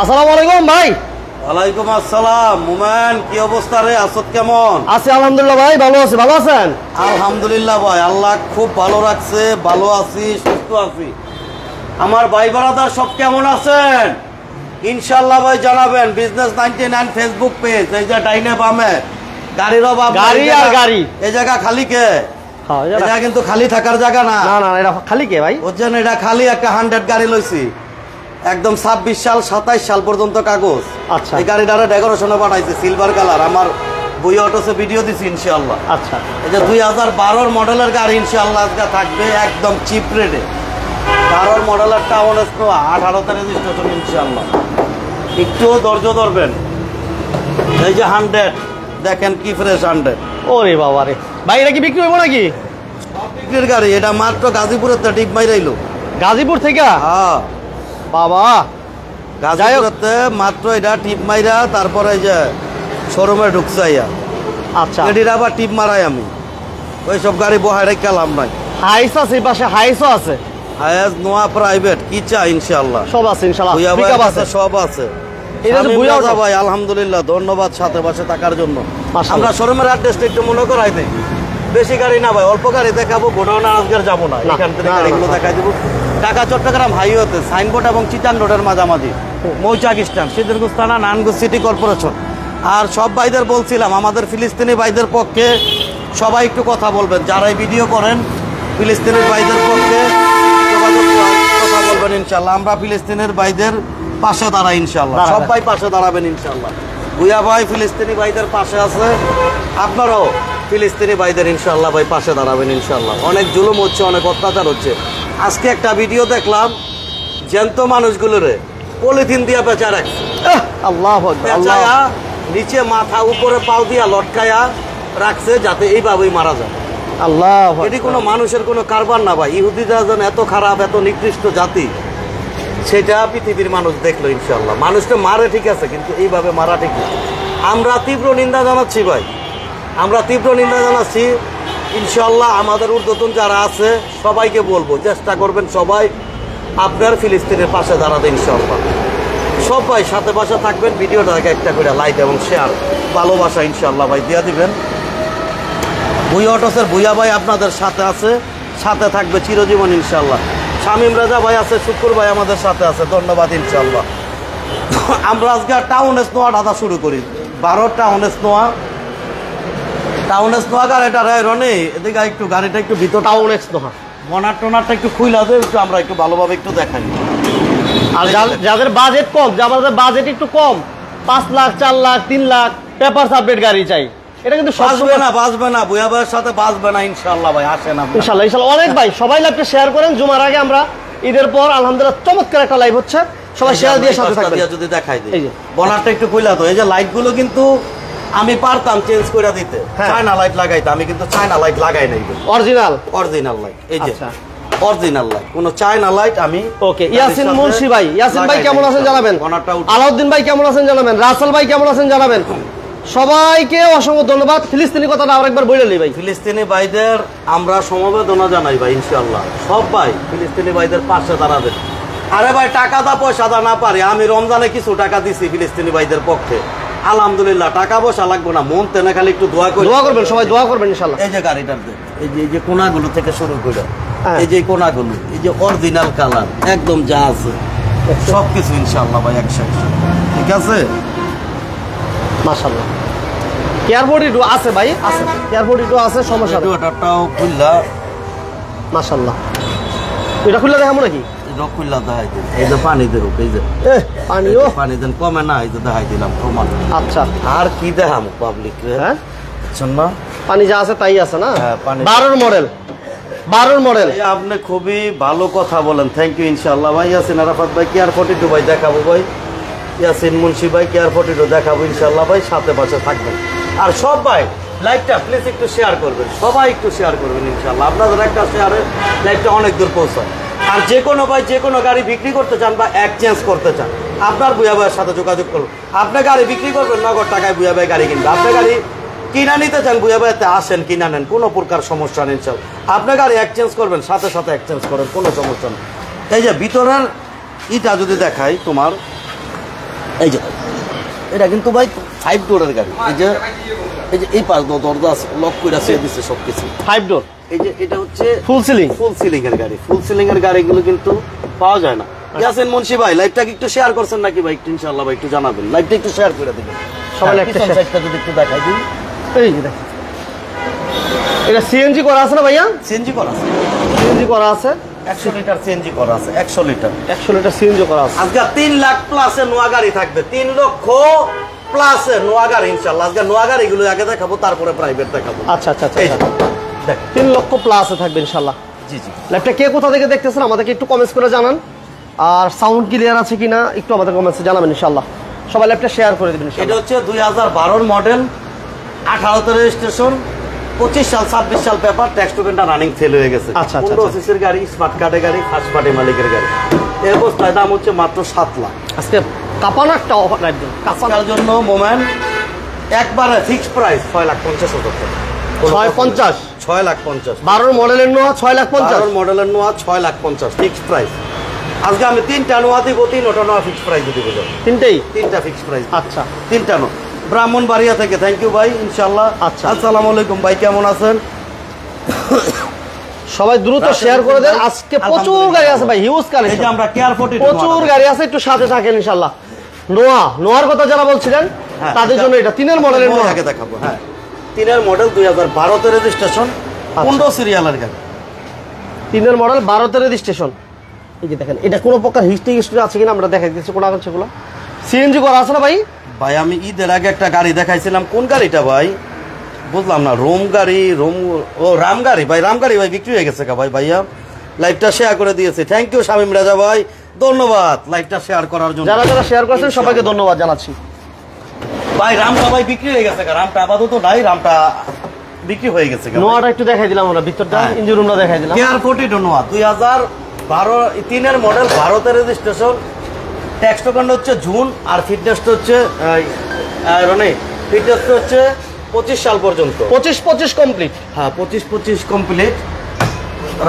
আসসালামু আলাইকুম ভাই। ওয়ালাইকুম আসসালাম। মোমেন, কি অবস্থা রে? আসদ কেমন আছি? আলহামদুলিল্লাহ ভাই, ভালো আছি। ভালো আছেন? আলহামদুলিল্লাহ ভাই, আল্লাহ খুব ভালো রাখছে। ভালো আছি, সুস্থ আছি। আমার ভাই বারাদার সব কেমন আছেন? ইনশাআল্লাহ ভাই জানাবেন। বিজনেস 99 ফেসবুক পেজ, এই যে ডাইনে বামে গাড়ির অভাব, গাড়ি আর গাড়ি। এই জায়গা খালি কে? এটা কিন্তু খালি থাকার জায়গা না। না না, এটা খালি কে ভাই? বুঝছেন, এটা খালি একটা 100 গাড়ি লইছি। একদম 26 সাল 27 সাল পর্যন্ত কাগজ। আচ্ছা, এই গাড়িটারে ডেকোরেশনে পাঠাইছে সিলভার কালার। আমার বই অটোসে ভিডিও দিছি ইনশাআল্লাহ। আচ্ছা, এই যে 2012 মডেলের গাড়ি ইনশাআল্লাহ আজকে থাকবে একদম চিপ রেটে। 12 মডেলের টাউন এসনো 18তে রেজিস্ট্রেশন ইনশাআল্লাহ। একটু ধৈর্য ধরবেন। এই যে 100 দেখেন কি ফ্রেশ 100। ওরে বাবা রে ভাই, এটা কি বিক্রি হইব নাকি? বিক্রির গাড়ি এটা, মাত্র গাজীপুরের তো টিপ মাইরাইলো। গাজীপুর থেকে? হ্যাঁ বাবা, গাজীপুরতে মাত্র এটা টিপ মাইরা তারপরে এই যে শোরুমে ঢুকছাইয়া। আচ্ছা, এটির আবার টিপ মারাই আমি। ওই সব গাড়ি বহাই রেখেলাম নাই। হাইস আছে, পাশে হাইসও আছে। হায়াজ নোয়া প্রাইভেট কি চাই ইনশাআল্লাহ সব আছে ইনশাআল্লাহ। পিকআপ আছে, সব আছে। এটা তো বুয়া শামীম ভাই আলহামদুলিল্লাহ, ধন্যবাদ সাথে পাশে থাকার জন্য। মাশাআল্লাহ। আমরা শোরুমের অ্যাড্রেসটা একটু মনে করাই দেই। বেশি গাড়ি না ভাই, অল্প গাড়ি দেখাবো। গোডাউনে আজকে যাবো না, এখান থেকে গাড়িগুলো দেখাই দেবো। ঢাকা চট্টগ্রাম হাইওয়েতে সাইনবোর্ড এবং চিটান রোডের মাঝামাঝি মৌচাক স্ট্যান্ড, সিদ্দিরগঞ্জ থানা, নারায়ণগঞ্জ সিটি কর্পোরেশন। আর সব ভাইদের বলছিলাম, আমাদের ফিলিস্তিনি ভাইদের পক্ষে সবাই একটু কথা বলবেন। যারা এই ভিডিও করেন ফিলিস্তিনি ভাইদের পক্ষে কথা বলবেন ইনশাল্লাহ। আমরা ফিলিস্তিনের ভাইদের পাশে দাঁড়াই ইনশাল্লাহ। সবাই পাশে দাঁড়াবেন ইনশাল্লাহ। ভুয়া ভাই ফিলিস্তিনি ভাইদের পাশে আছে, আপনারাও ফিলিস্তিনি ভাইদের ইনশাল্লাহ ভাই পাশে দাঁড়াবেন ইনশাল্লাহ। অনেক জুলুম হচ্ছে, অনেক অত্যাচার হচ্ছে। আজকে একটা ভিডিও দেখলাম, জ্যান্ত মানুষগুলোরে পলিথিন দিয়া পেঁচা রাখছে। আল্লাহ পেঁচায়া নিচে মাথা উপরে পাও দিয়া লটকায়া রাখছে, যাতে এইভাবেই মারা যায়। আল্লাহ, এটি কোনো মানুষের কোনো কারবার না ভাই। ইহুদিরা যেন এত খারাপ, এত নিকৃষ্ট জাতি, সেটা পৃথিবীর মানুষ দেখলো ইনশাল্লাহ। মানুষটা মারে ঠিক আছে, কিন্তু এইভাবে মারা ঠিক না। আমরা তীব্র নিন্দা জানাচ্ছি ভাই, আমরা তীব্র নিন্দা জানাচ্ছি ইনশাল্লাহ। আমাদের ঊর্ধ্বতন যারা আছে সবাইকে বলবো, চেষ্টা করবেন সবাই আপনার ফিলিস্তিনের পাশে দাঁড়াতে ইনশাল্লাহ। সবাই সাথে পাশে থাকবেন। ভিডিওটাকে একটা করে লাইক এবং শেয়ার, ভালোবাসা ইনশাল্লাহ ভাই দিয়ে দিবেন। ভুইয়া অটোসের ভুইয়া ভাই আপনাদের সাথে আছে, সাথে থাকবে চিরজীবন ইনশাল্লাহ। শামীম রাজা ভাই আছে, শুকুর ভাই আমাদের সাথে আছে, ধন্যবাদ ইনশাল্লাহ। আমরা আজকে টাউন স্নোয়া ঢাকা শুরু করি। 12 টাউন স্নোয়া, টাউন স্নোয়া গাড়িটা রনে এদিকে একটু গাড়িটা একটু ভিতর টাউন স্নোয়া মনার টোনারটা একটু খুইলা দেয়, একটু আমরা একটু ভালোভাবে একটু দেখাই। আর যাদের বাজেট কম, যাদের বাজেট একটু কম, 5 লাখ 4 লাখ 3 লাখ পেপার সাবমিট গাড়ি চাই, এটা কিন্তু বাঁচবে না ভুয়া ভাইয়ের সাথে বাঁচবে না ইনশাল্লাহ ভাই। আসেন ইনশাল্লাহ ইনশাল্লাহ। অনেক ভাই সবাই লাইভটা শেয়ার করেন। জুমার আগে আমরা ঈদের পর আলহামদুলিল্লাহ চমৎকার একটা লাইভ হচ্ছে, সবাই শেয়ার দিয়ে সাথে থাকবেন। যদি দেখাই দিই বনারটা একটু খুইলা তো, এই যে লাইট গুলো কিন্তু আমি পারতাম চেঞ্জ করে দিতে, চায়না লাইট লাগাইতে, আমি কিন্তু চায়না লাইট লাগাই নাই। অরিজিনাল লাইট, এই যে অরিজিনাল লাইট, কোনো চায়না লাইট আমি। ওকে, ইয়াসিন মুন্সি ভাই, ইয়াসিন ভাই কেমন আছেন জানাবেন। আলাউদ্দিন ভাই কেমন আছেন জানাবেন। রাসেল ভাই কেমন আছেন জানাবেন। সবাইকে অসংখ্য ধন্যবাদ। ফিলিস্তিনি কথাটা আরেকবার বলে নিই ভাই। ফিলিস্তিনি ভাইদের আমরা সমবেদনা জানাই ভাই ইনশাআল্লাহ। সব ভাই ফিলিস্তিনি ভাইদের পাশে দাঁড়াবেন। আরে ভাই টাকা দা পয়সা দা না পারে, আমি রমজানে কিছু টাকা দিছি ফিলিস্তিনি ভাইদের পক্ষে আলহামদুলিল্লাহ। টাকা পয়সা লাগবে না, মন তেনে খালি একটু দোয়া করবেন, সবাই দোয়া করবেন ইনশাআল্লাহ। এই যে গাড়িটার এই যে কোনাগুলো থেকে শুরু করে এই যে কোনাগুলো, এই যে অরিজিনাল কালার একদম যা আছে সবকিছু ইনশাআল্লাহ ভাই 100%। ঠিক আছে মাশাআল্লাহ। কেয়ারবোর্ড আছে ভাই, আছে কেয়ারবোর্ড আছে, সমস্যা নেই। ওটাটাও খুললা মাশাআল্লাহ। এটা খুললা দেখাবো নাকি? এটা খুললা দেখাই দিন। এই যে পানি দেব, এই যে পানি দেন কমে না, এই যে দেখাই দিলাম প্রমাণ। আচ্ছা, আর কি দেখাবো পাবলিক রে? হ্যাঁ না, পানি যা আছে তাই আছে না। হ্যাঁ, পানি 12 মডেল। আপনি খুবই ভালো কথা বলেন, থ্যাংক ইউ ইনশাআল্লাহ ভাই। ইয়াসিন আরাফাত ভাই কেয়ার 42 ভাই দেখাবো ভাই। ইয়াসিন মুন্সি ভাই কেয়ার 42 দেখাবো ইনশাআল্লাহ ভাই, সাথে পাশে থাকবেন। আর সব ভাই লাইভটা প্লিজ একটু শেয়ার করবেন, সবাই একটু শেয়ার করবেন ইনশাআল্লাহ। আপনাদের একটা শেয়ারে লাইভটা অনেক দূর পৌঁছায়। আর যে কোনো ভাই যে কোনো গাড়ি বিক্রি করতে চান বা এক্সচেঞ্জ করতে চান, আপনার ভুয়া ভাইয়ের সাথে যোগাযোগ করুন। আপনি গাড়ি বিক্রি করবেন, নগদ টাকায় ভুয়া ভাই গাড়ি কিনবে। আপনি গাড়ি কিনা নিতে চান, ভুয়া ভাইতে আসেন, কিনা নেন, কোনো প্রকার সমস্যা নেই ইনশাআল্লাহ। আপনি গাড়ি এক্সচেঞ্জ করবেন, সাথে সাথে এক্সচেঞ্জ করেন, কোনো সমস্যা নেই। এই যে ভিতরের ইটা যদি দেখাই তোমার, এই যে এটা কিন্তু ভাই 5 ডোরের গাড়ি। এই যে এই পাশ দরজা আছে, লক করে আছে, দিচ্ছে সবকিছু 5 ডোর। এই যে এটা হচ্ছে ফুল সিলিং এর গাড়ি। ফুল সিলিং এর গাড়িগুলো কিন্তু পাওয়া যায় না। ইয়াসিন মুন্সি ভাই লাইভটা একটু শেয়ার করছেন নাকি ভাই? একটু ইনশাআল্লাহ ভাই একটু জানাবেন, লাইভটা একটু শেয়ার করে দিবেন সবাই। একটা সাইডটা যদি একটু দেখাই দিই। এই যে দেখেন, এটা সিএনজি করা আছে না ভাইয়া? সিএনজি করা আছে, সিএনজি করা আছে, 100 লিটার সিএনজি করা আছে, 100 লিটার 100 লিটার সিএনজি করা আছে। আজকে 3 লাখ প্লাসে নোয়া গাড়ি থাকবে, 3 লক্ষ প্লাসে নোয়া গাড়ি ইনশাআল্লাহ। আজকে নোয়া গাড়িগুলো আগে দেখাবো, তারপরে প্রাইভেট দেখাবো। আচ্ছা আচ্ছা আচ্ছা, এই যে দেখ 3 লক্ষ প্লাসে থাকবে ইনশাআল্লাহ। জি জি। লাইভটা কে কোথা থেকে দেখতেছেন আমাদেরকে একটু কমেন্টস করে জানান, আর সাউন্ড ক্লিয়ার আছে কিনা একটু আমাদের কমেন্টসে জানাবেন ইনশাআল্লাহ। সবাই লাইভটা শেয়ার করে দিবেন এটা ইনশাআল্লাহ। হচ্ছে 2012 মডেল, 18তে রেজিস্ট্রেশন, 25 সাল 26 সাল পেপার, ট্যাক্স টোকেনটা রানিং ফেল হয়ে গেছে। আচ্ছা, আচ্ছা, 15 সিসির গাড়ি, স্মার্ট কার্ডের গাড়ি, ফার্স্ট পার্টি মালিকের গাড়ি। এর অবস্থায় দাম হচ্ছে মাত্র 7 লাখ। আজকে কাপানো একটা অফার লাইভ দিন, কাপানোর জন্য মোমেন্ট একবারে ফিক্সড প্রাইস 6,50,000 টাকা। 650, 6,50,000। 12 মডেলের নোয়া 650, 12 মডেলের নোয়া 6,50,000 ফিক্সড প্রাইস। আজকে আমি 3টা নোয়া দিব, 3টা নোয়া ফিক্সড প্রাইস দিব। তিনটেই 3টা ফিক্সড প্রাইস। আচ্ছা। 3টা নো ব্রাহ্মণবাড়িয়া থেকে। থ্যাংক ইউ ভাই ইনশাআল্লাহ। আচ্ছা। আসসালামু আলাইকুম ভাই, কেমন আছেন? সবাই দ্রুত শেয়ার করে দেন। আজকে প্রচুর গাড়ি আছে ভাই, হিউজ এই যে কালেকশন, আমরা কেয়ার 40 প্রচুর গাড়ি আছে, একটু সাথে থাকেন ইনশাআল্লাহ। নোয়ার কথা যারা বলছিলেন তাদের জন্য এটা 3 মডেলের নোয়া আগে দেখাবো। হ্যাঁ 3 মডেল, 2012 তে রেজিস্ট্রেশন, 15 সিরিয়ালের গাড়ি। 3 মডেল, 12 তে রেজিস্ট্রেশন। এই যে দেখেন, এটা কোনো প্রকার হিস্ট্রি আছে কিনা আমরা দেখাই দিচ্ছি। কোন আছে সেগুলো সিএনজি করা আছে না ভাই? ভাই আমি ঈদের আগে একটা গাড়ি দেখাইছিলাম, কোন গাড়িটা ভাই বুঝলাম না। রাম গাড়ি ভাই, রাম গাড়ি ভাই বিক্রি হয়ে গেছে ভাই। ভাইয়া লাইভটা শেয়ার করে দিয়েছে, থ্যাংক ইউ শামীম রাজা ভাই, ধন্যবাদ লাইভটা শেয়ার করার জন্য। যারা যারা শেয়ার করেছেন সবাইকে ধন্যবাদ জানাচ্ছি ভাই। রামটা ভাই বিক্রি হয়ে গেছে, রামটা আপাতত নাই, রামটা বিক্রি হয়ে গেছে। নোয়াটা একটু দেখাই দিলাম আমরা, ভিতরটা ইঞ্জিন রুমটা দেখাই দিলাম। কেয়ার 40 নোয়া 2012 3 মডেল, 12 তে রেজিস্ট্রেশন, ট্যাক্স টোকেন হচ্ছে জুন, আর ফিটনেসটা হচ্ছে ফিটনেসটা হচ্ছে 25 সাল পর্যন্ত। 25 কমপ্লিট। হ্যাঁ 25 কমপ্লিট,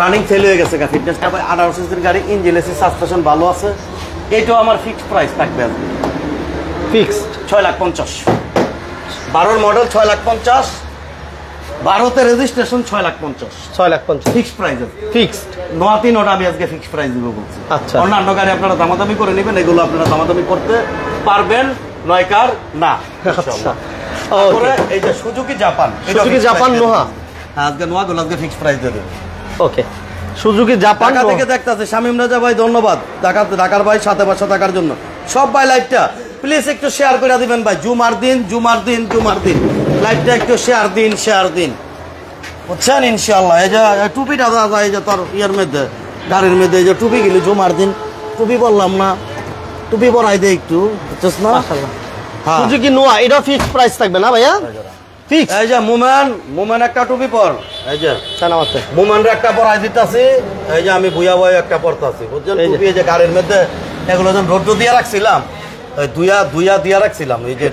রানিং ফেল হয়ে গেছে। ফিটনেসটা ভাই 18 সিসির গাড়ি, ইঞ্জিন এসি সাসপেনশন ভালো আছে। এইটাও আমার ফিক্সড প্রাইস থাকবে আজকে, ফিক্সড 6,50,000। 12 মডেল 6,50,000, 12 তে রেজিস্ট্রেশন 6,50,000, 650 ফিক্সড প্রাইস। ফিক্সড নোয়া 3 ওটা আমি আজকে ফিক্সড প্রাইস দিব বলছি। আচ্ছা। অন্যান্য গাড়ি আপনারা দামাদামি করে নেবেন, এগুলো আপনারা দামাদামি করতে পারবেন, নয়কার না। আচ্ছা। তারপরে এই যে Suzuki Japan, Suzuki Japan Noha, হ্যাঁ আজকে নোয়াগুলো আজকে ফিক্সড প্রাইস দেবে। ওকে। সুজুকি জাপান ঢাকা থেকে দেখতেছে শামীম রাজা ভাই, ধন্যবাদ ঢাকার ভাই সাথে বসে থাকার জন্য। সব ভাই লাইভটা প্লিজ একটু শেয়ার করে দিবেন ভাই। জুমার দিন লাইভটা একটু শেয়ার দিন বুঝছেন ইনশাআল্লাহ। এই যে টুপিটা দাদা, এই যে তোর ইয়ের মধ্যে গাড়ির মধ্যে এই যে টুপি গেলি, জুমার দিন টুপি বললাম না, টুপি পরাই দে একটু, বুঝছিস না? মাশাআল্লাহ। সুজুকি নোয়া এটা ফিক্সড প্রাইস থাকবে না ভাইয়া? ফিক্স। এই যে মোমেন একটা টুপি পর, এই যে জানাতে মোমেনরে একটা পরাই দিতাছি, এই যে আমি ভুয়া ভাই একটা পরতাছি, বুঝছেন? টুপি এই যে গাড়ির মধ্যে এগুলো যখন রোদ্র দিয়ে রাখছিলাম, দুইয়া দিয়া রাখছিলাম, এই যে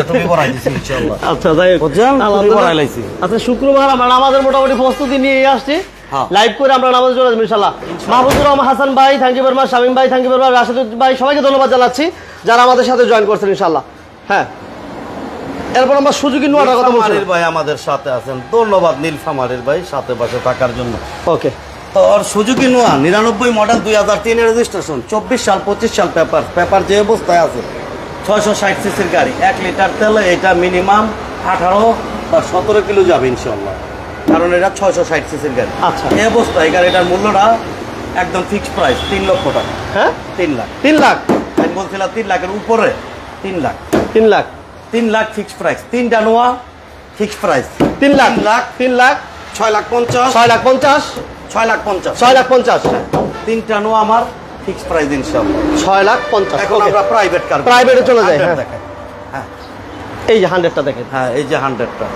টুপি পরাই দিছি ইনশাআল্লাহ। আচ্ছা যাই হোক, বুঝছেন? টুপি পরাই লাইছি। আচ্ছা শুক্রবার আমরা নামাজের মোটামুটি প্রস্তুতি নিয়ে আসছি, লাইভ করে আমরা নামাজ চলে যাবো ইনশাআল্লাহ। মাহবুবুর রহমান হাসান ভাই thank you very much, Shamim ভাই thank you very much, Rashed ভাই সবাইকে ধন্যবাদ জানাচ্ছি যারা আমাদের সাথে জয়েন করছেন ইনশাআল্লাহ। হ্যাঁ এরপর আমরা সুজুকি নোয়াটার কথা বলছি। ভাই আমাদের সাথে আছেন, ধন্যবাদ নীলফামারীর ভাই সাথে পাশে থাকার জন্য। ওকে। তো আর সুজুকি নোয়া 99 মডেল, 2003 এর রেজিস্ট্রেশন, 24 সাল 25 সাল পেপার যে অবস্থায় আছে, 660 সিসির গাড়ি, 1 লিটার তেলে এটা মিনিমাম 18 বা 17 কিলো যাবে ইনশাআল্লাহ, কারণ এটা 660 সিসির গাড়ি। আচ্ছা। এই অবস্থায় গাড়িটার মূল্যটা একদম ফিক্সড প্রাইস 3 লক্ষ টাকা। হ্যাঁ 3 লাখ। 3 লাখ আমি বলছিলাম 3 লাখের উপরে, 3 লাখ। 3 লাখ 3 লাখ ফিক্সড প্রাইস, 3টা নোয়া ফিক্সড প্রাইস 3 লাখ 3 লাখ 6,50,000, 6,50,000 6,50,000, 6,50,000 3টা নোয়া আমার ফিক্সড প্রাইস ইনশাআল্লাহ 6,50,000। এখন আমরা প্রাইভেট কার প্রাইভেটে চলে যাই। হ্যাঁ এই যে 100টা দেখেন, হ্যাঁ এই যে 100টা,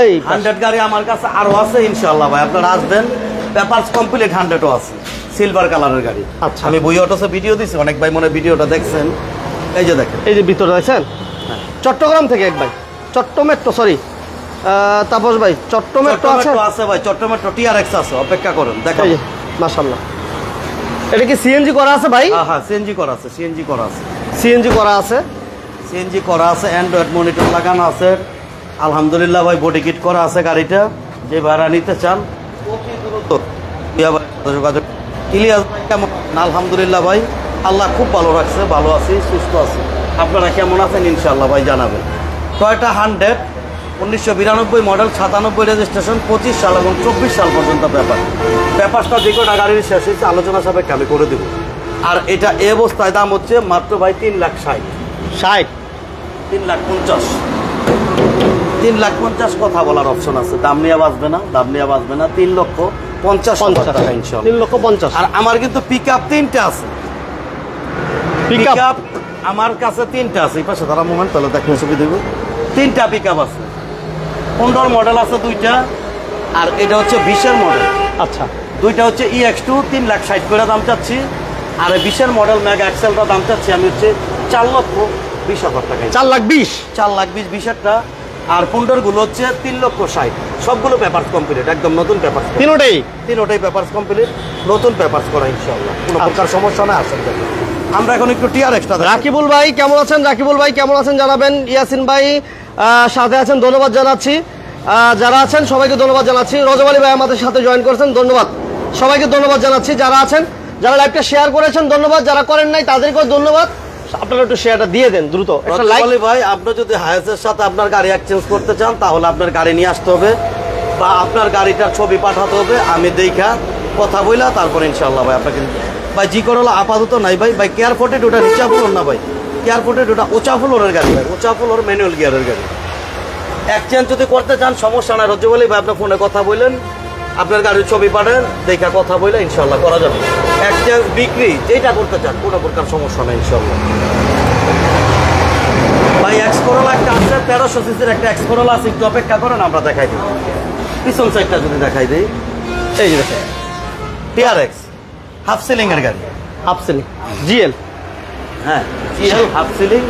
এই 100 গাড়ি আমার কাছে আরো আছে ইনশাআল্লাহ ভাই, আপনারা আসবেন। পেপারস কমপ্লিট 100ও আছে, সিলভার কালারের গাড়ি। আচ্ছা। আমি বই অটোসে ভিডিও দিছি, অনেক ভাই মনে ভিডিওটা দেখছেন, এই যে দেখেন, এই যে ভিতরে দেখছেন, চট্টগ্রাম থেকে এক ভাই, চট্টমেট্রো সরি তাপস ভাই, চট্টমেট্রো আছে আছে ভাই, চট্টমেট্রো TRX আছে, অপেক্ষা করেন দেখেন। এই যে মাশাআল্লাহ এটা কি সিএনজি করা আছে ভাই? হ্যাঁ সিএনজি করা আছে, সিএনজি করা আছে, সিএনজি করা আছে, সিএনজি করা আছে, অ্যান্ড্রয়েড মনিটর লাগানো আছে। আলহামদুলিল্লাহ ভাই বডি কিট করা আছে গাড়িটা। যে ভাড়া নিতে চান অতি দ্রুত যোগাযোগ। ইলিয়াস ভাই কেমন? আলহামদুলিল্লাহ ভাই, আল্লাহ খুব ভালো রাখছে, ভালো আছি, সুস্থ আছি। আপনারা কেমন আছেন ইনশাআল্লাহ ভাই জানাবেন। টয়োটা 100 1992 মডেল, 97 রেজিস্ট্রেশন, 25 সাল এবং 24 সাল পর্যন্ত পেপারসটা যে কটা গাড়ির শেষ হয়েছে আলোচনা সাপেক্ষে আমি করে দেবো। আর এটা এ অবস্থায় দাম হচ্ছে মাত্র ভাই 3,60,000, 3,50,000, 3,50,000 কথা বলার অপশন আছে। দাম নিয়ে বাঁচবে না, দাম নিয়ে বাঁচবে না। 3,50,000 টাকা ইনশাআল্লাহ। 3,50,000। আর আমার কিন্তু পিক আপ 3টা আছে। পিক আপ আমার কাছে 3টা আছে। এই পাশে তারা মোমেন্ট তাহলে দেখেন ছবি দেবো। 3টা পিক আপ আছে। 15 মডেল আছে 2টা, আর এটা হচ্ছে 20-এর মডেল। আচ্ছা, 2টা হচ্ছে EX2, 3,60,000 করে দাম চাচ্ছি। আর 20-এর মডেল ম্যাগ এক্সেলটা দাম চাচ্ছি আমি হচ্ছে 4,20,000 টাকা। 4,20,000, 4,20,000 20-এরটা। আর 15 গুলো হচ্ছে 3,60,000। সবগুলো পেপার কমপ্লিট, একদম নতুন পেপার। তিনোটাই পেপার কমপ্লিট, নতুন পেপার করা ইনশাআল্লাহ। কোনো প্রকার সমস্যা না আসেন। আমরা এখন একটু টিআর এক্সট্রা। রাকিবুল ভাই কেমন আছেন? রাকিবুল ভাই কেমন আছেন জানাবেন। ইয়াসিন ভাই সাথে আছেন, ধন্যবাদ জানাচ্ছি। যারা আছেন সবাইকে ধন্যবাদ জানাচ্ছি। রজব আলী ভাই আমাদের সাথে জয়েন করেছেন, ধন্যবাদ সবাইকে, ধন্যবাদ জানাচ্ছি। যারা আছেন, যারা লাইভটা শেয়ার করেছেন ধন্যবাদ, যারা করেন নাই তাদেরকেও ধন্যবাদ। আপনারা একটু শেয়ারটা দিয়ে দেন দ্রুত। রজব আলী ভাই, আপনি যদি হায়াসের সাথে আপনার গাড়ি এক্সচেঞ্জ করতে চান তাহলে আপনার গাড়ি নিয়ে আসতে হবে বা আপনার গাড়িটার ছবি পাঠাতে হবে। আমি দেখা কথা বইলা তারপর ইনশাআল্লাহ ভাই আপনাকে ভাই জি করলা আপাতত নাই ভাই। ভাই কেয়ার 42 ওটা নিচা ফ্লোর না ভাই, কেয়ার 42 ওটা উঁচা ফ্লোরের গাড়ি ভাই, উঁচা ফ্লোর ম্যানুয়াল গিয়ারের গাড়ি। এক্সচেঞ্জ যদি করতে চান সমস্যা নাই, রজব আলী ভাই আপনার ফোনে কথা বললেন, আপনার গাড়ির ছবি পাঠান, দেখা কথা বললে ইনশাআল্লাহ করা যাবে। এক্সচেঞ্জ বিক্রি যেটা করতে চান কোনো প্রকার সমস্যা নেই ইনশাআল্লাহ। ভাই এক্স করোলা একটা আছে, 1300 সিসির একটা এক্স করোলা আছে, একটু অপেক্ষা করেন আমরা দেখাই দিই। পিছন সাইডটা যদি দেখাই দিই, এই যে দেখেন TRX হাফ সিলিং এর গাড়ি, হাফ সিলিং জিএল, হ্যাঁ জিএল হাফ সিলিং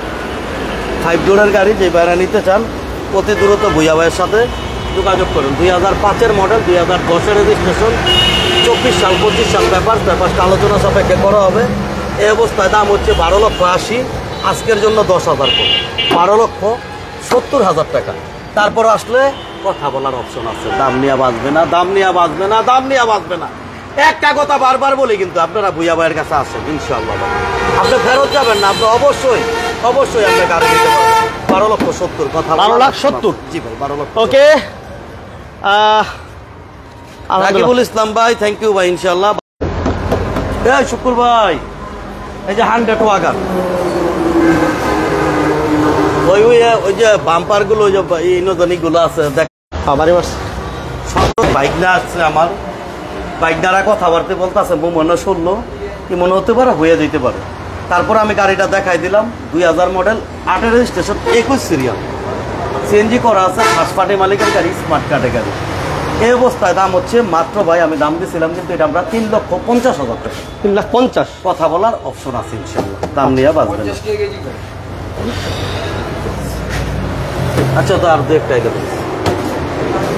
5 ডোরের গাড়ি। যে বাইরে নিতে চান অতি দ্রুত ভুইয়া ভাইয়ের সাথে যোগাযোগ করুন। 2005-এর মডেল, 2010-এর রেজিস্ট্রেশন, 24 সাল 25 সাল পেপারসটা আলোচনা সাপেক্ষে করা হবে। এই অবস্থায় দাম হচ্ছে 12,80,000, আজকের জন্য 10,000 করে, 12,70,000 টাকা। তারপর আসলে কথা বলার অপশন আছে। দাম নিয়ে বাঁচবে না, দাম নিয়ে বাঁচবে না, দাম নিয়ে বাঁচবে না। একটা কথা বারবার বলি, কিন্তু আপনারা ভুইয়া ভাইয়ের কাছে আসেন ইনশাআল্লাহ। আপনি ফেরত যাবেন না, আপনি অবশ্যই অবশ্যই আপনি গাড়ি নিতে পারবেন। 12,70,000 কথা, 12,70,000 জি ভাই 12,00,000। ওকে, রাকিবুল ইসলাম ভাই থ্যাংক ইউ ভাই ইনশাআল্লাহ। এই শুকুর ভাই, এই যে 100 ওয়াগান, ওই যে বাম্পার গুলো, ওই যে ইনোদনিক গুলো আছে দেখ, বাইক না আসছে আমার, বাইক দ্বারা কথাবার্তা বলতেছে, মনে শুনলো কি মনে হতে পারে, হয়ে যেতে পারে। তারপর আমি গাড়িটা দেখাই দিলাম, 2000 মডেল, 8 রেজিস্ট্রেশন, 21 সিরিয়াল, সিএনজি করা আছে, ফার্স্ট পার্টি মালিকের গাড়ি, স্মার্ট কার্ডের গাড়ি। এই অবস্থায় দাম হচ্ছে মাত্র ভাই, আমি দাম দিয়েছিলাম কিন্তু এটা আমরা 3,50,000 টাকা। 3,50,000 কথা বলার অপশন আছে ইনশাআল্লাহ, দাম নিয়ে বাঁচবে না। আচ্ছা তো আর দু একটা গেল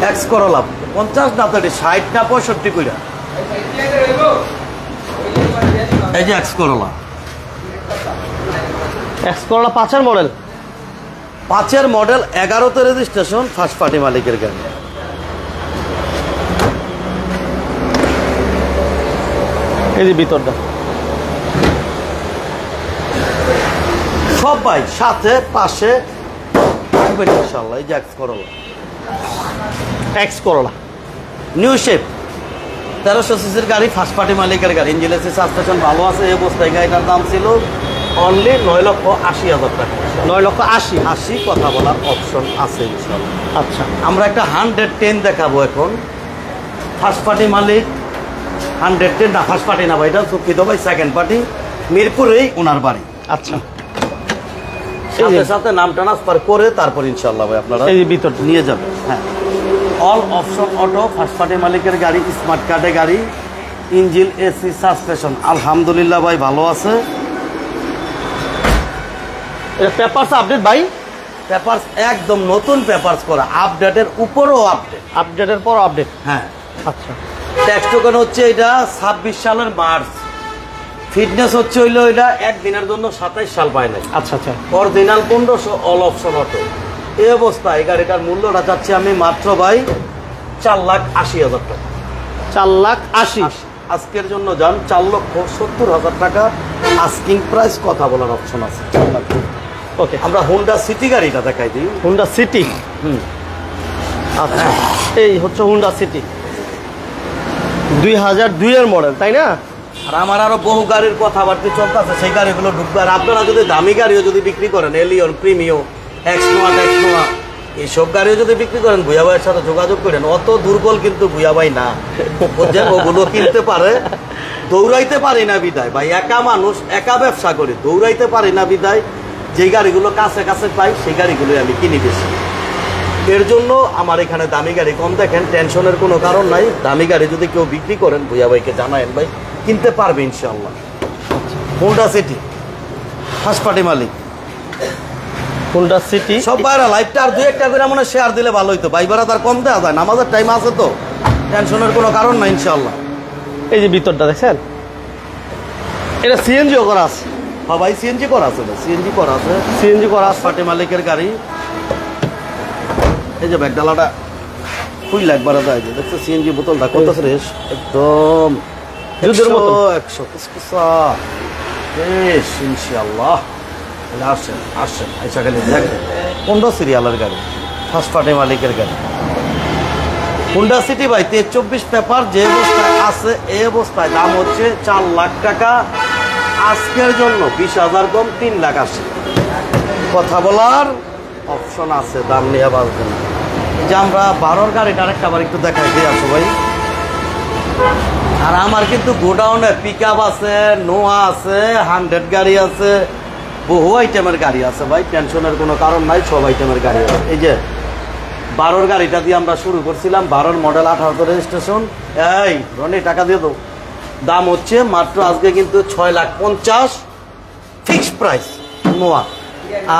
এক্স করোলা 50 না 60 না 65 কইরা, এই যে এক্স করোলা 5-এর মডেল, 5-এর মডেল, 11তে রেজিস্ট্রেশন, ফার্স্ট পার্টি মালিকের গাড়ি। এই যে ভিতরটা সব ভাই সাথে পাশে থাকবেন ইনশাআল্লাহ। এই যে এক্স করোলা নিউ শেপ, 1300 সিসির গাড়ি, ফার্স্ট পার্টি মালিকের গাড়ি, ইঞ্জিন এসি সাসপেনশন ভালো আছে। এই অবস্থায় গাড়িটার দাম ছিল অনলি 9,80,000 টাকা। 9,80,000 কথা বলার অপশন আছে ইনশাআল্লাহ। আচ্ছা, আমরা একটা 110 দেখাবো এখন। ফার্স্ট পার্টি মালিক 110 না, ফার্স্ট পার্টি না ভাই, এটা দুঃখিত ভাই, সেকেন্ড পার্টি, মিরপুরেই ওনার বাড়ি। আচ্ছা, সাথে সাথে নাম ট্রান্সফার করে তারপর ইনশাআল্লাহ ভাই আপনারা এই ভিতর নিয়ে যাবেন। হ্যাঁ, all option auto, first party মালিকের গাড়ি, স্মার্ট কার্ডের গাড়ি, ইঞ্জিন এসি সাসপেনশন আলহামদুলিল্লাহ ভাই ভালো আছে। পেপারস আপডেট ভাই, পেপারস একদম নতুন পেপারস করা, আপডেটের উপরও আপডেট, আপডেটের পর আপডেট। হ্যাঁ আচ্ছা, ট্যাক্স টোকেন হচ্ছে এটা 26 সালের মার্চ, ফিটনেস হচ্ছে হইলো এটা একদিনের জন্য 27 সাল পায় নাই। আচ্ছা আচ্ছা, অরিজিনাল 1500 অল অপশন অটো। এই অবস্থায় এই গাড়িটার মূল্যটা চাচ্ছি আমি মাত্র ভাই 4,80,000 টাকা। 4,80,000 আজকের জন্য যান 4,70,000 টাকা আস্কিং প্রাইস, কথা বলার অপশন আছে। ওকে, আমরা হোন্ডা সিটি গাড়িটা দেখাই দিই। Honda city. আচ্ছা, এই হচ্ছে হুন্ডা সিটি 2002 এর মডেল, তাই না? আর আমার আরো বহু গাড়ির কথাবার্তা চলতেছে, সেই গাড়িগুলো ঢুকবে। আর আপনারা যদি দামি গাড়িও যদি বিক্রি করেন, এলিয়ন, প্রিমিও, এক্সনোয়া, এইসব গাড়িও যদি বিক্রি করেন, ভুয়া ভাইয়ের সাথে যোগাযোগ করেন। অত দুর্বল কিন্তু ভুয়া ভাই না, বুঝছেন? ওগুলো কিনতে পারে, দৌড়াইতে পারি না বিদায় ভাই। একা মানুষ, একা ব্যবসা করি, দৌড়াইতে পারি না বিদায়। যে গাড়িগুলো কাছে কাছে পাই সেই গাড়িগুলোই আমি কিনি বেশি। এর জন্য আমার এখানে দামি গাড়ি কম দেখেন, টেনশনের কোনো কারণ নাই। দামি গাড়ি যদি কেউ বিক্রি করেন, ভুয়া ভাইকে জানায়েন, ভাই কিনতে পারবে ইনশাআল্লাহ। হোন্ডা সিটি, ফার্স্ট পার্টি মালিক হুন্ডা সিটি। সব বাইরা লাইফটা আর 2-1টা করে মনে শেয়ার দিলে ভালো হইতো ভাই। ভাড়া তার কম দেওয়া যায়, নামাজের টাইম আছে তো, টেনশনের কোনো কারণ নাই ইনশাআল্লাহ। এই যে ভিতরটা দেখছেন, এটা সিএনজিও করা আছে। হ্যাঁ ভাই, সিএনজি করা আছে, সিএনজি করা আছে, সিএনজি করা আছে। পার্টি মালিকের গাড়ি। এই যে ব্যাগডালাটা খুই লাগবার দেয়, যে দেখছো সিএনজি বোতলটা কত ফ্রেশ, একদম দুধের মতো। 100 কিসকিসা ফ্রেশ ইনশাআল্লাহ। আসেন আসেন, আইসা খালি দেখেন। 15 সিরিয়ালের গাড়ি, ফার্স্ট পার্টি মালিকের গাড়ি, হুন্ডা সিটি ভাই। 23-24 পেপার যে অবস্থায় আছে, এই অবস্থায় দাম হচ্ছে 4 লাখ টাকা। আজকের জন্য 20,000 কম 3,80,000। কথা বলার অপশন আছে, দাম নিয়ে বাঁচবেন। এই যে আমরা 12 গাড়িটা আরেকটা আবার একটু দেখাই দিয়ে আসো ভাই। আর আমার কিন্তু গোডাউনে পিকআপ আছে, নোয়া আছে, 100 গাড়ি আছে, বহু আইটেমের গাড়ি আছে ভাই। টেনশনের কোনো কারণ নাই, সব আইটেমের গাড়ি আছে। এই যে 12 গাড়িটা দিয়ে আমরা শুরু করছিলাম, 12 মডেল, 18 রেজিস্ট্রেশন। এই রনি টাকা দিয়ে দাও। দাম হচ্ছে মাত্র আজকে কিন্তু 6,50,000 ফিক্সড প্রাইস নোয়া।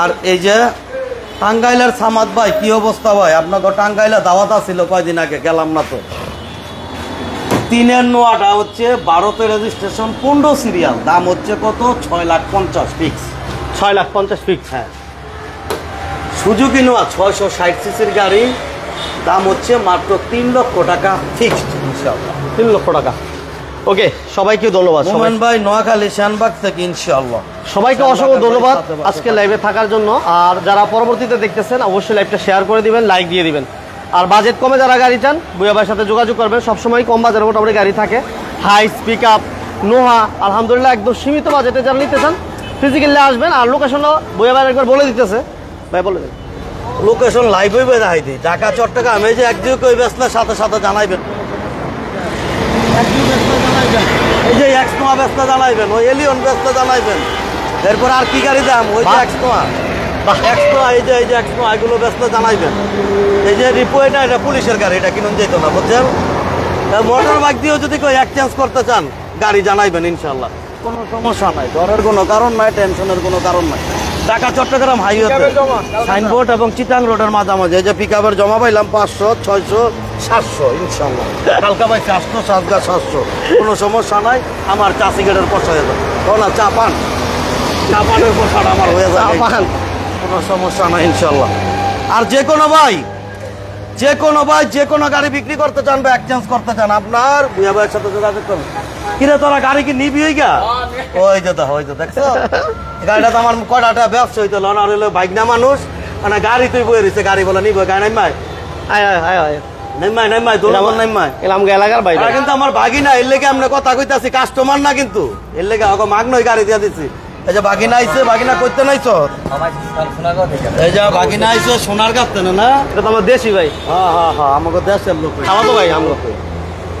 আর এই যে টাঙ্গাইলের সামাদ ভাই, কি অবস্থা ভাই? আপনাকে টাঙ্গাইলে দাওয়াত ছিল কয়দিন আগে, গেলাম না তো। 3-এর নোয়াটা হচ্ছে 12তে রেজিস্ট্রেশন, 15 সিরিয়াল, দাম হচ্ছে কত? 6,50,000 ফিক্স। 6,50,000 ফিক্স। হ্যাঁ, সুজুকি নোয়া 660 সিসির গাড়ি, দাম হচ্ছে মাত্র 3 লক্ষ টাকা ফিক্সড ইনশাআল্লাহ। 3 লক্ষ টাকা। ওকে, সবাইকে ধন্যবাদ। মোমেন ভাই, নোয়াখালী শানবাগ থেকে ইনশাআল্লাহ। সবাইকে অসংখ্য ধন্যবাদ আজকে লাইভে থাকার জন্য। আর যারা পরবর্তীতে দেখতেছেন, অবশ্যই লাইভটা শেয়ার করে দিবেন, লাইক দিয়ে দিবেন। আর বাজেট কমে যারা গাড়ি চান, বুয়া ভাইয়ের সাথে যোগাযোগ করবেন। সবসময় কম বাজারে মোটামুটি গাড়ি থাকে, হাইস, পিক আপ, নোহা, আলহামদুলিল্লাহ একদম সীমিত বাজেটে যারা নিতে চান ফিজিক্যালি আসবেন। আর লোকেশনও বুয়া ভাই একবার বলে দিতেছে, ভাই বলে দেন। লোকেশন লাইভ হইবে দেখাই দিই, ঢাকা চট্টগ্রাম। এই যে একদিকে কই ব্যস্তার সাথে সাথে জানাইবেন, এই যে এক্সনোয়া ব্যস্তা জানাইবেন, ওই এলিয়ন ব্যস্তা জানাইবেন। এরপর আর কি গাড়ি দাম, ওই যে এক্সনোয়া, এই যে এক্সনোয়া, এগুলো ব্যস্তা জানাইবেন। এই যে রিপো, এটা পুলিশের গাড়ি, এটা কিনুন যেত না, বুঝছেন? মোটর বাইক দিয়েও যদি কেউ এক্সচেঞ্জ করতে চান, গাড়ি জানাইবেন ইনশাল্লাহ, কোনো সমস্যা নাই। ডরের কোনো কারণ নাই, টেনশনের কোনো কারণ নাই। ঢাকা চট্টগ্রাম হাইওয়েতে সাইনবোর্ড এবং চিটাং রোডের মাঝামাঝি। এই যে পিকআপের জমা পাইলাম 500, 600, 700 ইনশাল্লাহ। কালকা পাইছি 800, 700, কোনো সমস্যা নাই। আমার চা সিগারেটের পয়সা হয়ে যাবে, না চা পান, চা পানের পয়সাটা আমার হয়ে যাবে, কোনো সমস্যা নাই ইনশাল্লাহ। আর যে কোনো ভাই যে কোনো গাড়ি বিক্রি করতে চান বা এক্সচেঞ্জ করতে চান, আপনার ভুয়া ভাইয়ের সাথে যোগাযোগ করবেন। কিরে তোরা গাড়ি কি নিবি? ওই দেখছো গাড়িটা তো আমার কয়টা ব্যবসা হইতো না হলে বাইক না মানুষ, মানে গাড়ি তুই বয়ে রয়েছে, গাড়ি বলে নিব, গাড়ি নাইমাই এলাকার বাইরে কিন্তু আমার ভাগিনা। এর লেগে আমরা কথা কইতাছি, কাস্টমার না কিন্তু, এর লেগে মাগ নয় গাড়ি দিয়ে দিচ্ছি। এই যে বাগিনা আইছে, বাগিনা করতে নাইছ, এই যে বাগিনা আইছে সোনার গাছতে না, এটা তো আমার দেশি ভাই। হ্যাঁ, আমাকে দেশের লোক, আমার তো ভাই আমরা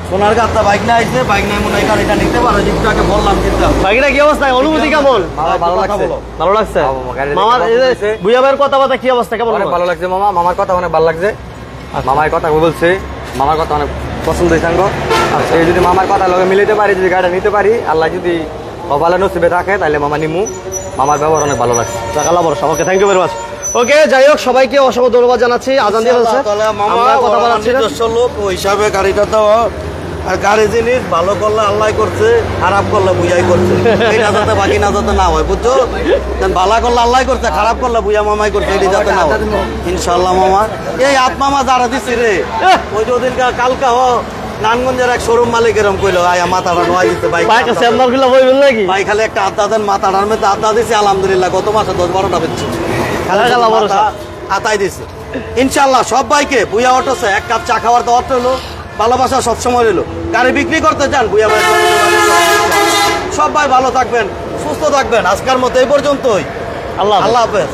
সোনার গাছটা বাইক না আইছে, বাইক নাই মনে হয় গাড়িটা নিতে পারো। একটু আগে বললাম কিন্তু বাইকটা কি অবস্থা, অনুভূতি কেমন? ভালো লাগছে মামার। বুয়া ভাইয়ের কথাবার্তা কি অবস্থা, কেমন? ভালো লাগছে মামা, মামার কথা অনেক ভালো লাগছে। মামার কথা বলছে, মামার কথা অনেক পছন্দ হয়েছে। আচ্ছা, যদি মামার কথা লগে মিলাইতে পারি, যদি গাড়িটা নিতে পারি, আল্লাহ যদি ভালো নসিবে থাকে, তাহলে মামা নিমু। মামার ব্যবহার অনেক ভালো লাগছে। ওকে, থ্যাংক ইউ ভেরি মাচ। ওকে, যাই হোক, সবাইকে অসংখ্য ধন্যবাদ জানাচ্ছি। আজান দিয়ে বলছে মামা কথা বলার নিজস্ব লোক, ওই হিসাবে গাড়িটা তো আর গাড়ি জিনিস ভালো করলে আল্লাহ করছে, খারাপ করলে বুঝাই করছে, এটা যাতে বাকি না যাতে না হয়, বুঝছো? ভালো করলে আল্লাহ করছে, খারাপ করলে বুঝা মামাই করছে, এটি যাতে না হয় ইনশাল্লাহ। মামা এই হাত মামা যারা দিচ্ছি রে, ওই যদিন কালকা হ নানগঞ্জের এক শোরুম মালিক এরম কইলো আয়া মাথাটা নোয়াই দিতে বাইক নাকি ভাই খালি একটা আড্ডা দেন, মাথাটার মধ্যে আড্ডা দিছে আলহামদুলিল্লাহ, গত মাসে 10-12টা বেচছি আতাই দিছে ইনশাল্লাহ। সব বাইকে বুয়া অটোছে এক কাপ চা খাওয়ার দাওয়াত হলো, ভালোবাসা সবসময় রইলো। গাড়ি বিক্রি করতে চান বুয়া ভাই, সব ভাই ভালো থাকবেন, সুস্থ থাকবেন। আজকের মতো এই পর্যন্তই, আল্লাহ হাফেজ।